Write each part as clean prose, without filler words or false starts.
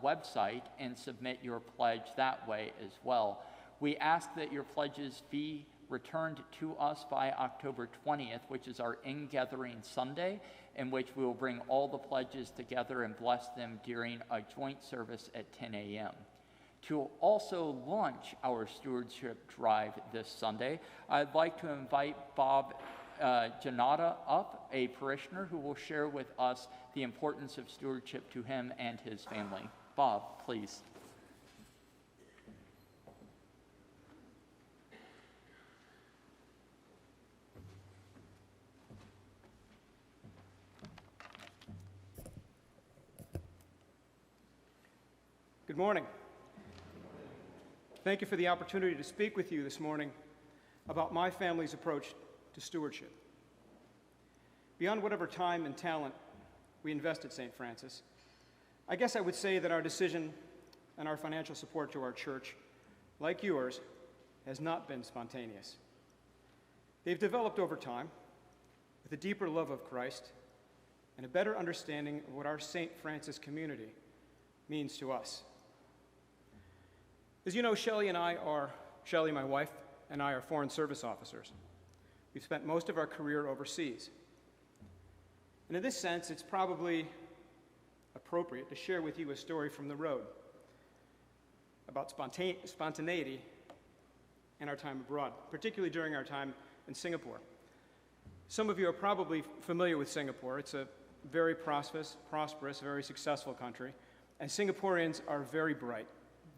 website and submit your pledge that way as well. We ask that your pledges be returned to us by October 20th, which is our in-gathering Sunday, in which we will bring all the pledges together and bless them during a joint service at 10 a.m. To also launch our stewardship drive this Sunday, I'd like to invite Bob Janotta up, a parishioner who will share with us the importance of stewardship to him and his family. Bob, please. Good morning. Thank you for the opportunity to speak with you this morning about my family's approach to stewardship. Beyond whatever time and talent we invest at St. Francis, I guess I would say that our decision and our financial support to our church, like yours, has not been spontaneous. They've developed over time with a deeper love of Christ and a better understanding of what our St. Francis community means to us. As you know, Shelley, my wife, and I are foreign service officers. We've spent most of our career overseas. And in this sense, it's probably appropriate to share with you a story from the road about spontaneity in our time abroad, particularly during our time in Singapore. Some of you are probably familiar with Singapore. It's a very prosperous, very successful country, and Singaporeans are very bright,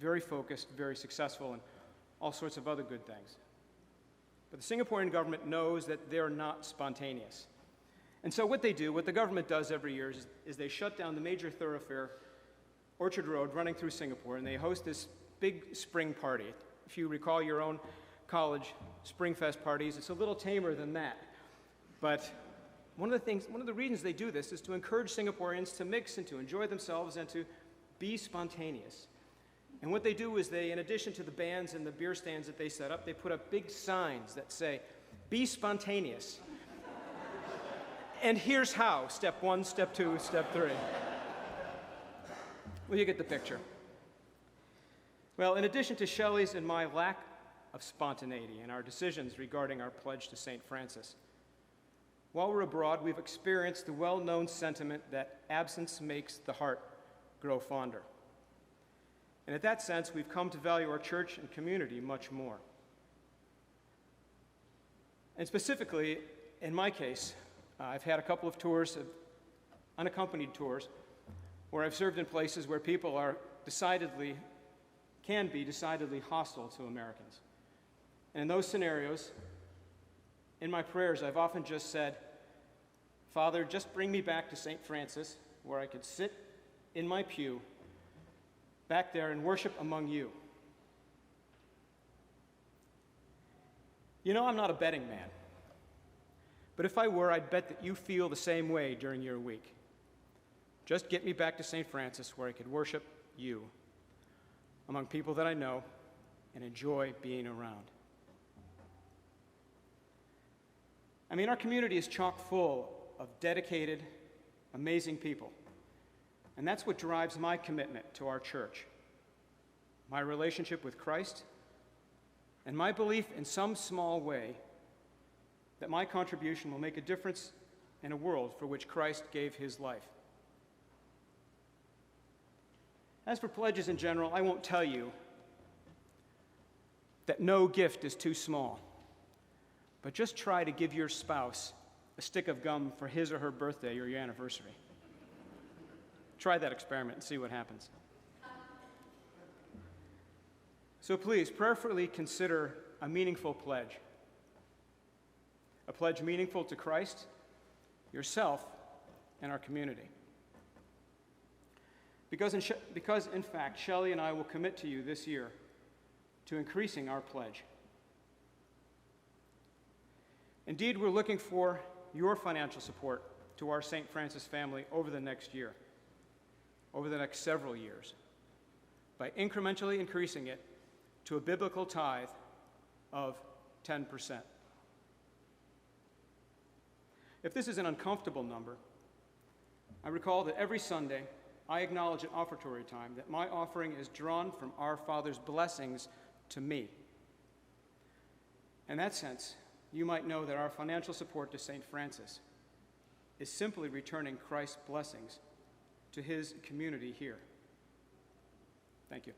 very focused, very successful, and all sorts of other good things. But the Singaporean government knows that they're not spontaneous. And so what the government does every year is they shut down the major thoroughfare, Orchard Road, running through Singapore, and they host this big spring party. If you recall your own college Springfest parties, it's a little tamer than that. But one of the reasons they do this is to encourage Singaporeans to mix and to enjoy themselves and to be spontaneous. And what they do is they, in addition to the bands and the beer stands that they set up, they put up big signs that say, "Be spontaneous." And here's how, step 1, step 2, step 3. Well, you get the picture. Well, in addition to Shelley's and my lack of spontaneity in our decisions regarding our pledge to St. Francis, while we're abroad, we've experienced the well-known sentiment that absence makes the heart grow fonder. And in that sense, we've come to value our church and community much more. And specifically, in my case, I've had a couple of tours, unaccompanied tours, where I've served in places where people can be decidedly hostile to Americans. And in those scenarios, in my prayers, I've often just said, "Father, just bring me back to St. Francis, where I could sit in my pew back there and worship among you." You know, I'm not a betting man. But if I were, I'd bet that you feel the same way during your week. Just get me back to St. Francis where I could worship you among people that I know and enjoy being around. I mean, our community is chock full of dedicated, amazing people. And that's what drives my commitment to our church, my relationship with Christ, and my belief in some small way that my contribution will make a difference in a world for which Christ gave his life. As for pledges in general, I won't tell you that no gift is too small, but just try to give your spouse a stick of gum for his or her birthday or your anniversary. Try that experiment and see what happens. So please, prayerfully consider a meaningful pledge. A pledge meaningful to Christ, yourself, and our community. Because in fact, Shelley and I will commit to you this year to increasing our pledge. Indeed, we're looking for your financial support to our St. Francis family over the next year, over the next several years, by incrementally increasing it to a biblical tithe of 10%. If this is an uncomfortable number, I recall that every Sunday I acknowledge at offertory time that my offering is drawn from our Father's blessings to me. In that sense, you might know that our financial support to St. Francis is simply returning Christ's blessings to his community here. Thank you.